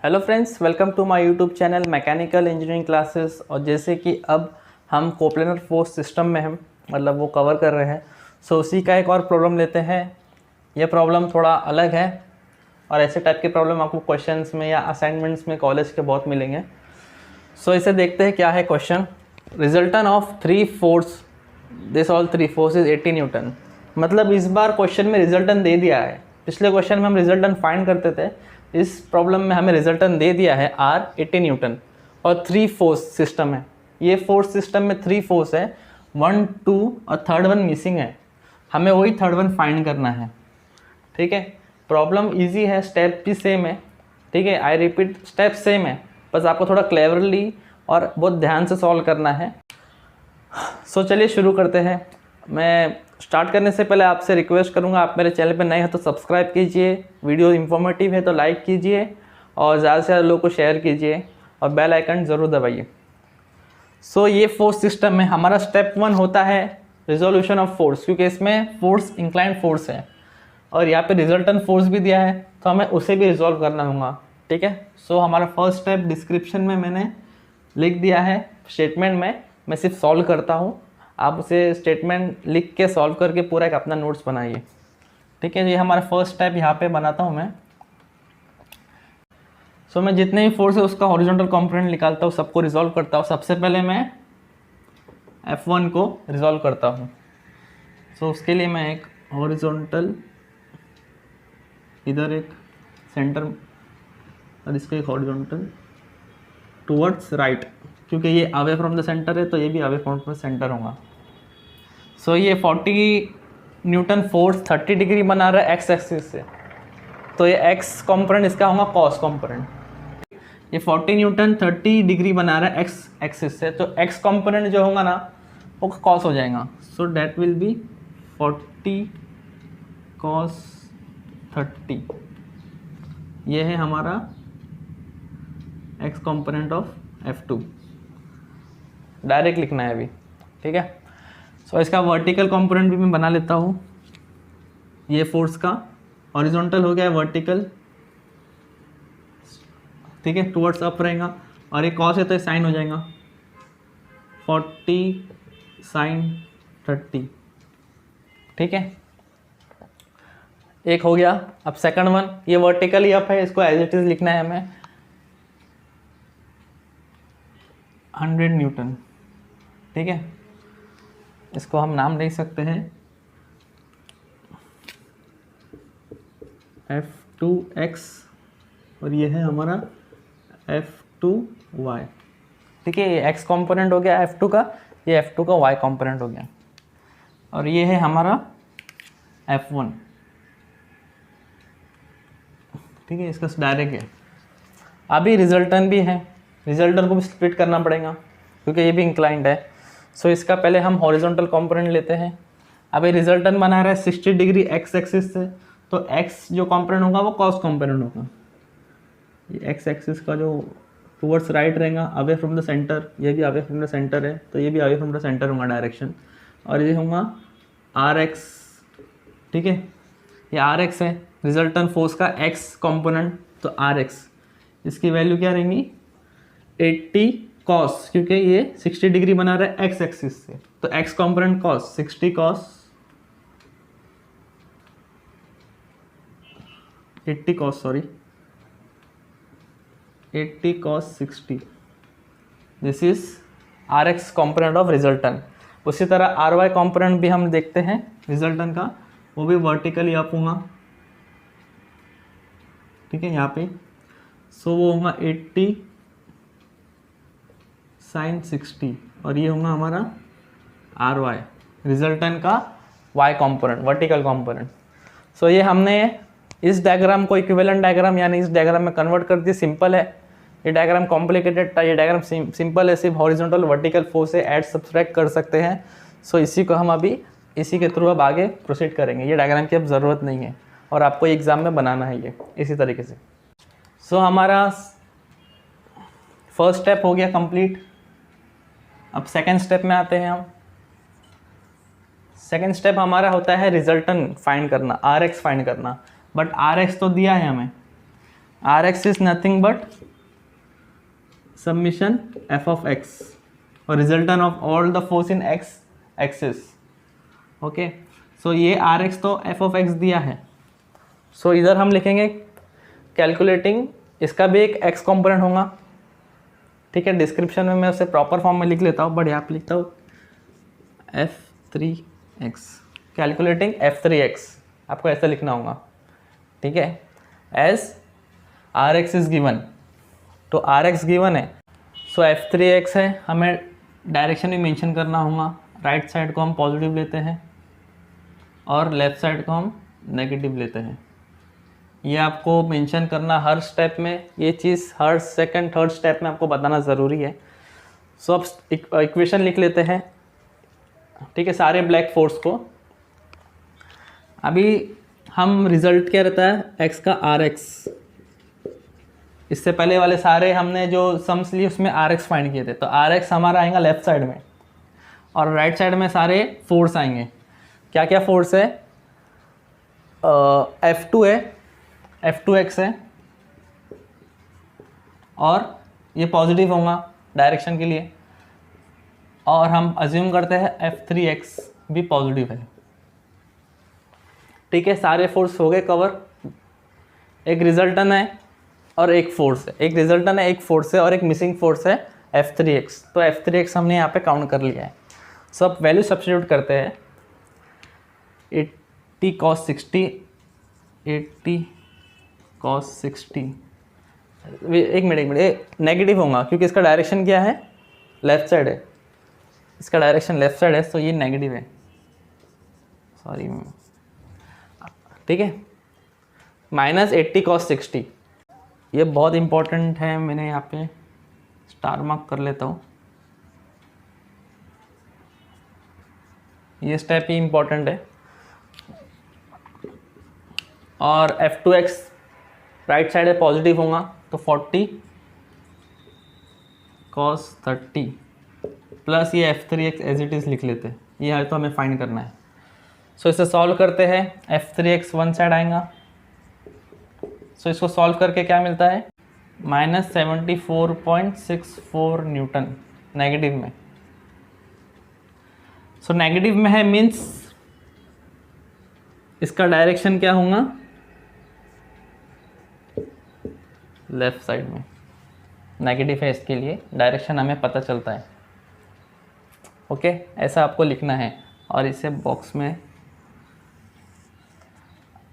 Hello friends, welcome to my YouTube channel mechanical engineering classes. और जैसे कि अब हम कोप्लेनर फोर्स सिस्टम में हम मतलब वो कवर कर रहे हैं, सो उसी का एक और प्रॉब्लम लेते हैं। ये प्रॉब्लम थोड़ा अलग है और ऐसे टाइप के प्रॉब्लम आपको क्वेश्चंस में या असाइनमेंट्स में कॉलेज के बहुत मिलेंगे। सो इसे देखते हैं क्या है question. रिजल्टन of three force this all three forces 80 Newton. मतलब इस बार क्वेश्चन में रिजल्टन दे दिया है। पिछले क्वेश्चन में हम रिजल्टन फाइंड करते थे, इस प्रॉब्लम में हमें रिजल्टन दे दिया है R 80 न्यूटन और थ्री फोर्स सिस्टम है। ये फोर्स सिस्टम में थ्री फोर्स है, 1, 2 और थर्ड वन मिसिंग है। हमें वही थर्ड वन फाइंड करना है। ठीक है, प्रॉब्लम इजी है, स्टेप भी सेम है। ठीक है, आई रिपीट, स्टेप सेम है, बस आपको थोड़ा क्लेवरली और बहुत ध्यान से सॉल्व करना है। सो चलिए शुरू करते हैं। मैं स्टार्ट करने से पहले आपसे रिक्वेस्ट करूंगा, आप मेरे चैनल पर नए हैं तो सब्सक्राइब कीजिए, वीडियो इन्फॉर्मेटिव है तो लाइक कीजिए और ज़्यादा से ज़्यादा लोगों को शेयर कीजिए और बेल आइकन ज़रूर दबाइए। सो ये फोर्स सिस्टम में हमारा स्टेप 1 होता है रिजोल्यूशन ऑफ फोर्स, क्योंकि इसमें फोर्स इंक्लाइंड फोर्स है और यहाँ पे रिजल्टेंट फोर्स भी दिया है तो हमें उसे भी रिजोल्व करना होगा। ठीक है, सो हमारा फर्स्ट स्टेप डिस्क्रिप्शन में मैंने लिख दिया है, स्टेटमेंट में मैं सिर्फ सॉल्व करता हूँ, आप उसे स्टेटमेंट लिख के सॉल्व करके पूरा एक अपना नोट्स बनाइए। ठीक है, ये हमारा फर्स्ट स्टेप यहाँ पे बनाता हूँ मैं। सो मैं जितने भी फोर्स है उसका हॉरिजॉन्टल कंपोनेंट निकालता हूँ, सबको रिजॉल्व करता हूँ। सबसे पहले मैं F1 को रिजॉल्व करता हूँ। सो उसके लिए मैं एक हॉरिजॉन्टल, इधर एक सेंटर और इसका एक हॉरिजॉन्टल टुवर्ड्स राइट, क्योंकि ये अवे फ्रॉम द सेंटर है तो ये भी अवे फ्रॉम द सेंटर होगा। सो ये 40 न्यूटन फोर्स 30 डिग्री बना रहा है एक्स एक्सिस से, तो ये एक्स कंपोनेंट इसका होगा कॉस कंपोनेंट। ये 40 न्यूटन 30 डिग्री बना रहा है एक्स एक्सिस से, तो एक्स कंपोनेंट जो होगा ना वो कॉस हो जाएगा। So that will be 40 cos 30। ये है हमारा x component of F2, direct लिखना है अभी। ठीक है, सो इसका वर्टिकल कंपोनेंट भी मैं बना लेता हूँ। ये फोर्स का हॉरिजॉन्टल हो गया, वर्टिकल, ठीक है, टुवर्ड्स अप रहेगा और ये कॉस है तो ये साइन हो जाएगा 40 साइन 30। ठीक है, एक हो गया। अब सेकंड वन, ये वर्टिकली अप है, इसको एज इट इज लिखना है हमें 100 न्यूटन। ठीक है, इसको हम नाम दे सकते हैं F2x और ये है हमारा F2y। ठीक है, ये x कंपोनेंट हो गया F2 का, ये F2 का y कंपोनेंट हो गया और ये है हमारा F1। ठीक है, इसका डायरेक्ट है। अभी रिजल्टेंट भी है, रिजल्टेंट को भी स्प्लिट करना पड़ेगा क्योंकि ये भी इंक्लाइंड है। सो इसका पहले हम हॉरिजॉन्टल कंपोनेंट लेते हैं। अभी रिजल्टेंट बना रहा है 60 डिग्री एक्स एक्सिस से, तो एक्स जो कंपोनेंट होगा वो कॉस कंपोनेंट होगा। ये एक्स एक्सिस का जो टुवर्ड्स राइट रहेगा, अवे फ्रॉम द सेंटर, ये भी अवे फ्रॉम द सेंटर है तो ये भी अवे फ्रॉम द सेंटर होगा डायरेक्शन, और ये होगा आर एक्स। ठीक है, ये आर एक्स है रिजल्टेंट फोर्स का एक्स कंपोनेंट, तो आर एक्स इसकी वैल्यू क्या रहेंगी 80 कॉस, क्योंकि ये 60 डिग्री बना रहा है एक्स एक्सिस से, तो x component cos 60 cos 80 cos 80 cos 60। This is R x component of resultant. उसी तरह आर वाई कॉम्पोनेंट भी हम देखते हैं रिजल्टेंट का, वो भी वर्टिकली अप होगा। ठीक है, यहाँ पे सो वो होगा 80 साइन 60 और ये होगा हमारा आर वाई, रिजल्टेंट का वाई कंपोनेंट, वर्टिकल कंपोनेंट। सो ये हमने इस डायग्राम को इक्विवेलेंट डायग्राम यानी इस डायग्राम में कन्वर्ट कर दिया। सिंपल है ये डायग्राम, कॉम्प्लिकेटेड था, ये डायग्राम सिंपल है, सिर्फ हॉरिजॉन्टल वर्टिकल फोर्स से ऐड सब्सट्रैक्ट कर सकते हैं। सो इसी को हम अभी इसी के थ्रू अब आगे प्रोसीड करेंगे। ये डायग्राम की अब ज़रूरत नहीं है और आपको एग्ज़ाम में बनाना है ये इसी तरीके से। सो हमारा फर्स्ट स्टेप हो गया कंप्लीट। अब सेकेंड स्टेप में आते हैं हम। सेकेंड स्टेप हमारा होता है रिजल्टेंट फाइंड करना, आर एक्स फाइंड करना। बट आर एक्स तो दिया है हमें, R X is nothing but submission F of X और resultant of all the force in X axis. Okay, so ये आर एक्स तो एफ ऑफ एक्स दिया है। सो इधर हम लिखेंगे कैलकुलेटिंग, इसका भी एक एक्स कॉम्पोनेंट होगा। ठीक है, डिस्क्रिप्शन में मैं उसे प्रॉपर फॉर्म में लिख लेता हूँ, बट यहाँ पे लिखता हूँ f3x, कैलकुलेटिंग f3x, आपको ऐसा लिखना होगा। ठीक है, एज rx इज गिवन, तो rx गिवन है, सो f3x है, हमें डायरेक्शन भी मेंशन करना होगा। राइट साइड को हम पॉजिटिव लेते हैं और लेफ्ट साइड को हम नेगेटिव लेते हैं। ये आपको मेंशन करना हर स्टेप में, ये चीज़ हर सेकंड थर्ड स्टेप में आपको बताना ज़रूरी है। सो अब इक्वेशन लिख लेते हैं। ठीक है, सारे ब्लैक फोर्स को। अभी हम रिजल्ट क्या रहता है, x का rx, इससे पहले वाले सारे हमने जो सम्स लिए उसमें rx फाइंड किए थे, तो rx हमारा आएगा लेफ्ट साइड में और राइट साइड में सारे फोर्स आएंगे। क्या क्या फोर्स है, F2 है, F2x है, और ये पॉजिटिव होगा डायरेक्शन के लिए, और हम अज्यूम करते हैं F3x भी पॉजिटिव है। ठीक है, सारे फोर्स हो गए कवर। एक रिजल्टन है और एक फोर्स है, एक रिजल्टन है, एक फोर्स है, और एक मिसिंग फोर्स है F3x। तो F3x हमने यहाँ पे काउंट कर लिया है। सो अब वैल्यू सब्स्टिट्यूट करते हैं। 80 cos 60, 80 cos 60, एक मिनट नेगेटिव होगा क्योंकि इसका डायरेक्शन क्या है, लेफ्ट साइड है, इसका डायरेक्शन लेफ्ट साइड है, तो ये नेगेटिव है, सॉरी। ठीक है, माइनस 80 cos 60, ये बहुत इंपॉर्टेंट है, मैंने यहाँ पे स्टार मार्क कर लेता हूँ। ये स्टेप ही इंपॉर्टेंट है। और F2x राइट साइड है, पॉजिटिव होगा, तो 40 cos 30 प्लस ये F3x एज इट इज़ लिख लेते हैं, ये है तो हमें फाइंड करना है। सो इसे सॉल्व करते हैं। F3x वन साइड आएगा, सो इसको सॉल्व करके क्या मिलता है, -74.64 न्यूटन नेगेटिव में। सो नेगेटिव में है मीन्स इसका डायरेक्शन क्या होगा, लेफ्ट साइड में। नेगेटिव है, इसके लिए डायरेक्शन हमें पता चलता है। ओके, ऐसा आपको लिखना है और इसे बॉक्स में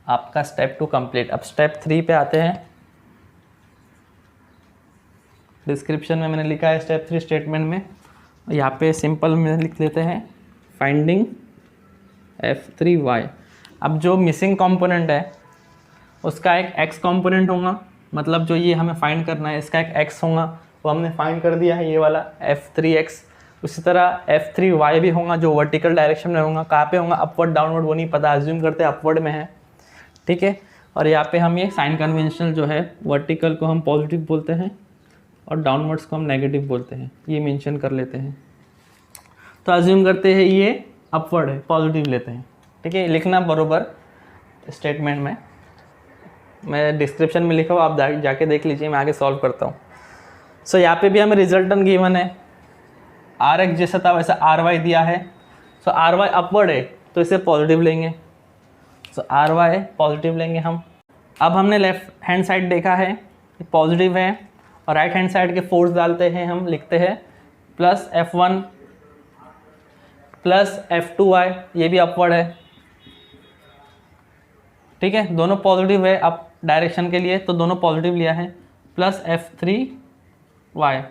आपका स्टेप 2 कंप्लीट। अब स्टेप 3 पे आते हैं। डिस्क्रिप्शन में मैंने लिखा है स्टेप 3 स्टेटमेंट में, यहाँ पे सिंपल में लिख लेते हैं फाइंडिंग F3y। अब जो मिसिंग कंपोनेंट है उसका एक x कंपोनेंट होगा, मतलब जो ये हमें फाइंड करना है इसका एक x होगा, वो हमने फाइंड कर दिया है, ये वाला F3x। उसी तरह F3y भी होगा जो वर्टिकल डायरेक्शन में होगा। कहाँ पे होगा, अपवर्ड डाउनवर्ड वो नहीं पता, अज्यूम करते हैं अपवर्ड में है। ठीक है, और यहाँ पे हम ये साइन कन्वेंशनल जो है, वर्टिकल को हम पॉजिटिव बोलते हैं और डाउनवर्ड्स को हम नेगेटिव बोलते हैं, ये मेंशन कर लेते हैं। तो अज्यूम करते हैं ये अपवर्ड है, पॉजिटिव लेते हैं। ठीक है, लिखना बरोबर स्टेटमेंट में, मैं डिस्क्रिप्शन में लिखा हूँ, आप जाके देख लीजिए, मैं आगे सॉल्व करता हूँ। सो यहाँ पे भी हमें रिजल्टन गिवन है, आर एक्स जैसा था वैसा आर वाई दिया है। सो आर वाई अपवर्ड है तो इसे पॉजिटिव लेंगे, सो आर वाई पॉजिटिव लेंगे हम। अब हमने लेफ्ट हैंड साइड देखा है पॉजिटिव है, और राइट हैंड साइड के फोर्स डालते हैं, हम लिखते हैं प्लस F1 प्लस F2y, ये भी अपवर्ड है। ठीक है, दोनों पॉजिटिव है अप डायरेक्शन के लिए, तो दोनों पॉजिटिव लिया है, प्लस F3y,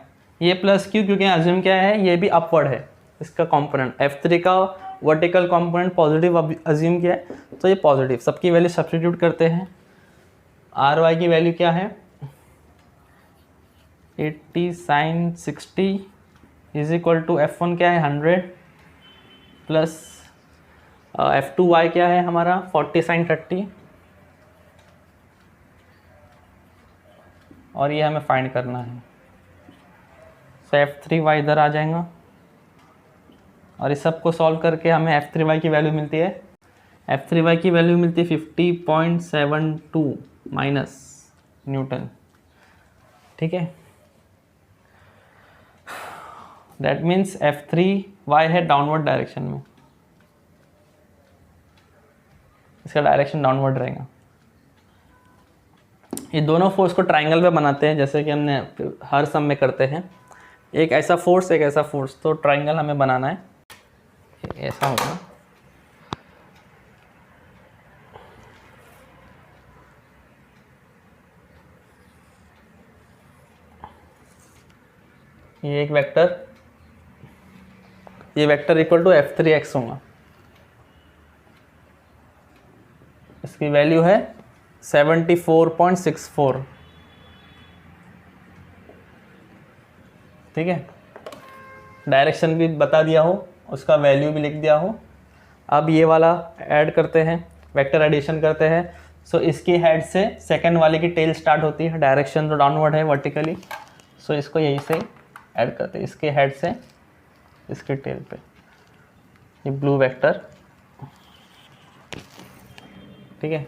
ये प्लस क्यों, क्योंकि अज्यूम क्या है, ये भी अपवर्ड है इसका कंपोनेंट। F3 का वर्टिकल कंपोनेंट पॉजिटिव अज्यूम किया है, तो ये पॉजिटिव। सबकी वैल्यू सब्स्टिट्यूट करते हैं। आर वाई की वैल्यू क्या है, 80 sin 60 is equal to F1 क्या है 100 प्लस F2y क्या है हमारा 40 sin 30, और ये हमें फाइंड करना है। सो F3y इधर आ जाएगा, और इस सब को सॉल्व करके हमें F3y की वैल्यू मिलती है, F3y की वैल्यू मिलती है 50.72 माइनस न्यूटन। ठीक है, दैट मीन्स F3y है डाउनवर्ड डायरेक्शन में, इसका डायरेक्शन डाउनवर्ड रहेगा। ये दोनों फोर्स को ट्राइंगल पे बनाते हैं, जैसे कि हमने हर सम में करते हैं, एक ऐसा फोर्स एक ऐसा फोर्स, तो ट्राइंगल हमें बनाना है, ऐसा होगा। ये एक वेक्टर, ये वेक्टर इक्वल टू F3x होगा, इसकी वैल्यू है 74.64। ठीक है, डायरेक्शन भी बता दिया हो, उसका वैल्यू भी लिख दिया हो। अब ये वाला ऐड करते हैं, वेक्टर एडिशन करते हैं। सो इसकी हेड से सेकंड वाले की टेल स्टार्ट होती है, डायरेक्शन तो डाउनवर्ड है वर्टिकली, सो इसको यहीं से ऐड करते हैं, इसके हेड से इसके टेल पे, ये ब्लू वेक्टर। ठीक है,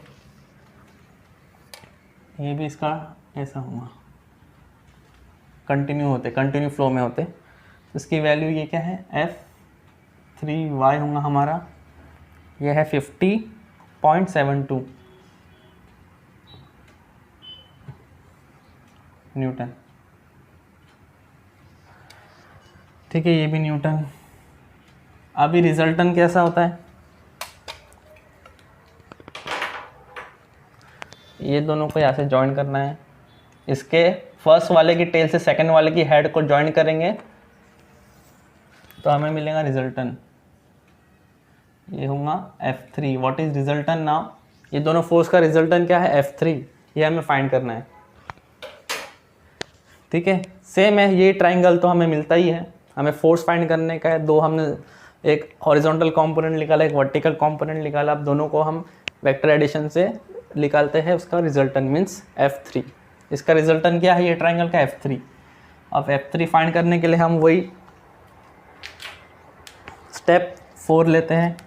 ये भी इसका ऐसा होगा, कंटिन्यू फ्लो में होते। इसकी वैल्यू ये क्या है, F3y होगा हमारा, ये है 50.72 न्यूटन। ठीक है, ये भी न्यूटन। अभी रिजल्टेंट कैसा होता है, ये दोनों को यहाँ से ज्वाइन करना है, इसके फर्स्ट वाले की टेल से सेकंड वाले की हेड को ज्वाइन करेंगे तो हमें मिलेगा रिजल्टेंट, ये होगा F3। What is resultant now, ये दोनों फोर्स का रिजल्टेंट क्या है, F3, ये हमें फाइंड करना है। ठीक है, सेम है, ये ट्राइंगल तो हमें मिलता ही है, हमें फोर्स फाइंड करने का है। दो हमने, एक हॉरिजॉन्टल कंपोनेंट निकाला, एक वर्टिकल कंपोनेंट निकाला, अब दोनों को हम वेक्टर एडिशन से निकालते हैं, उसका रिजल्टेंट मीन्स F3। इसका रिजल्टेंट क्या है, ये ट्राइंगल का F3। अब F3 फाइंड करने के लिए हम वही स्टेप 4 लेते हैं,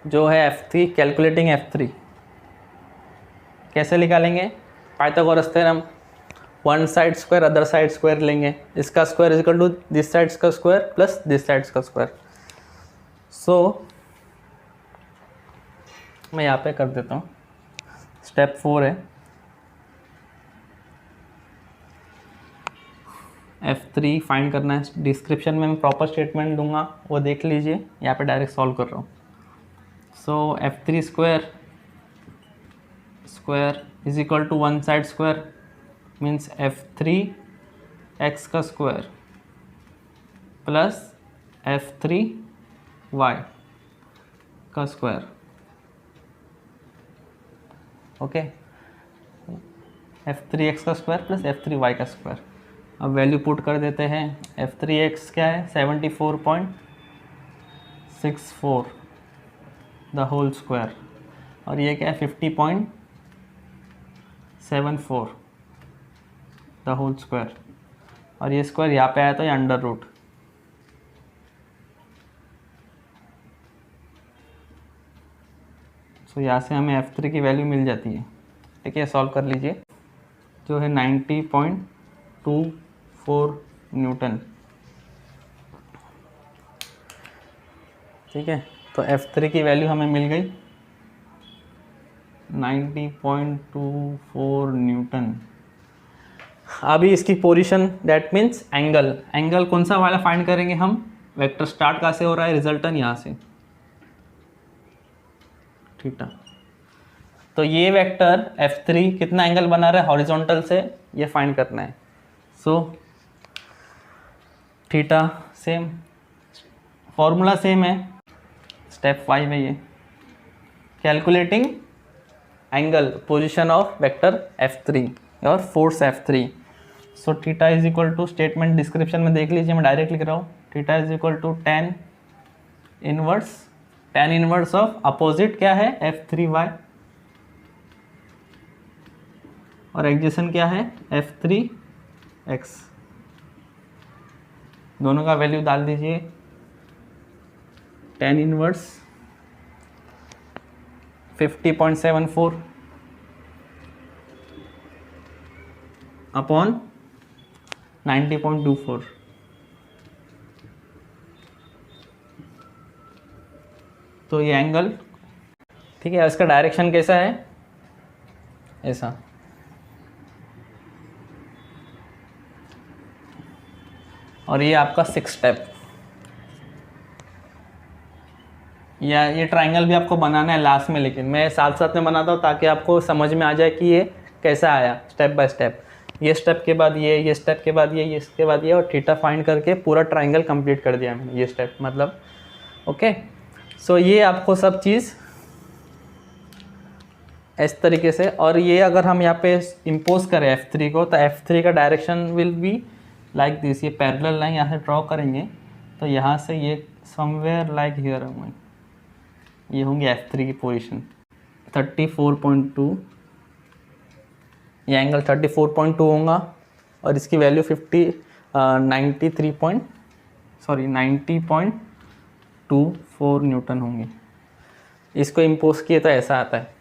जो है F3, कैलकुलेटिंग F3। कैसे निकालेंगे, Pythagoras theorem, one side square other side square लेंगे, इसका square is equal to this sides का स्क्वायर प्लस दिस साइड्स का स्क्वायर। सो मैं यहाँ पे कर देता हूँ, स्टेप 4 है, F3 फाइंड करना है। डिस्क्रिप्शन में मैं प्रॉपर स्टेटमेंट दूंगा, वो देख लीजिए, यहाँ पे डायरेक्ट सॉल्व कर रहा हूँ। So F3 square is equal to one side square means F3x का स्क्वायर प्लस F3y का स्क्वायर। ओके, F3x का स्क्वायर प्लस F3y का स्क्वायर। अब वैल्यू पुट कर देते हैं, F3x क्या है 74.64 द होल स्क्वायर, और ये क्या है 50.74 द होल स्क्वायर, और ये स्क्वायर यहाँ पे आया तो ये अंडर रूट। सो यहाँ से हमें F3 की वैल्यू मिल जाती है। ठीक है, सॉल्व कर लीजिए, जो है 90.24 न्यूटन। ठीक है, तो F3 की वैल्यू हमें मिल गई 90.24 न्यूटन। अभी इसकी पोजीशन, दैट मीन्स एंगल कौन सा वाला फाइंड करेंगे हम, वेक्टर स्टार्ट कहाँ से हो रहा है, रिजल्टेंट यहाँ से, थीटा। तो ये वेक्टर F3 कितना एंगल बना रहा है हॉरिजॉन्टल से, ये फाइंड करना है। So theta same, formula same है, स्टेप 5 है ये, calculating angle position of vector F3 और force F3। So theta is equal to, statement description में देख लीजिए, मैं डायरेक्ट लिख रहा हूँ, theta is equal to tan inverse of opposite क्या है F3y, और एडजेसेंट क्या है F3x। दोनों का वैल्यू डाल दीजिए, tan इनवर्स 50.74 अपॉन 90.24। तो ये एंगल, ठीक है। इसका डायरेक्शन कैसा है, ऐसा। और ये आपका 6 स्टेप, या ये ट्रायंगल भी आपको बनाना है लास्ट में, लेकिन मैं साथ साथ में बनाता हूँ ताकि आपको समझ में आ जाए कि ये कैसा आया स्टेप बाय स्टेप। ये स्टेप के बाद ये स्टेप के बाद ये इसके बाद ये, और थीटा फाइंड करके पूरा ट्रायंगल कंप्लीट कर दिया मैंने, ये स्टेप मतलब। ओके, सो ये आपको सब चीज़ इस तरीके से। और ये अगर हम यहाँ पे इम्पोज करें F3 को, तो F3 का direction will be like this. ये पैरेलल लाइन यहाँ से ड्रॉ करेंगे तो यहाँ से ये समवेयर लाइक हियर होंगे, ये होंगी F3 की पोजीशन। 34.2, ये एंगल 34.2 होगा, और इसकी वैल्यू 90.24 न्यूटन होंगी। इसको इम्पोज किए तो ऐसा आता है।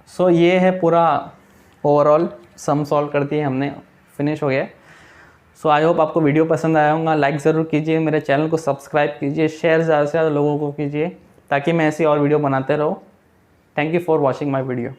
सो ये है पूरा ओवरऑल, सम सॉल्व कर दिए हमने, फिनिश हो गया। सो आई होप आपको वीडियो पसंद आया होगा। लाइक ज़रूर कीजिए, मेरे चैनल को सब्सक्राइब कीजिए, शेयर ज़्यादा से ज़्यादा लोगों को कीजिए ताकि मैं ऐसी और वीडियो बनाते रहूँ। Thank you for watching my video.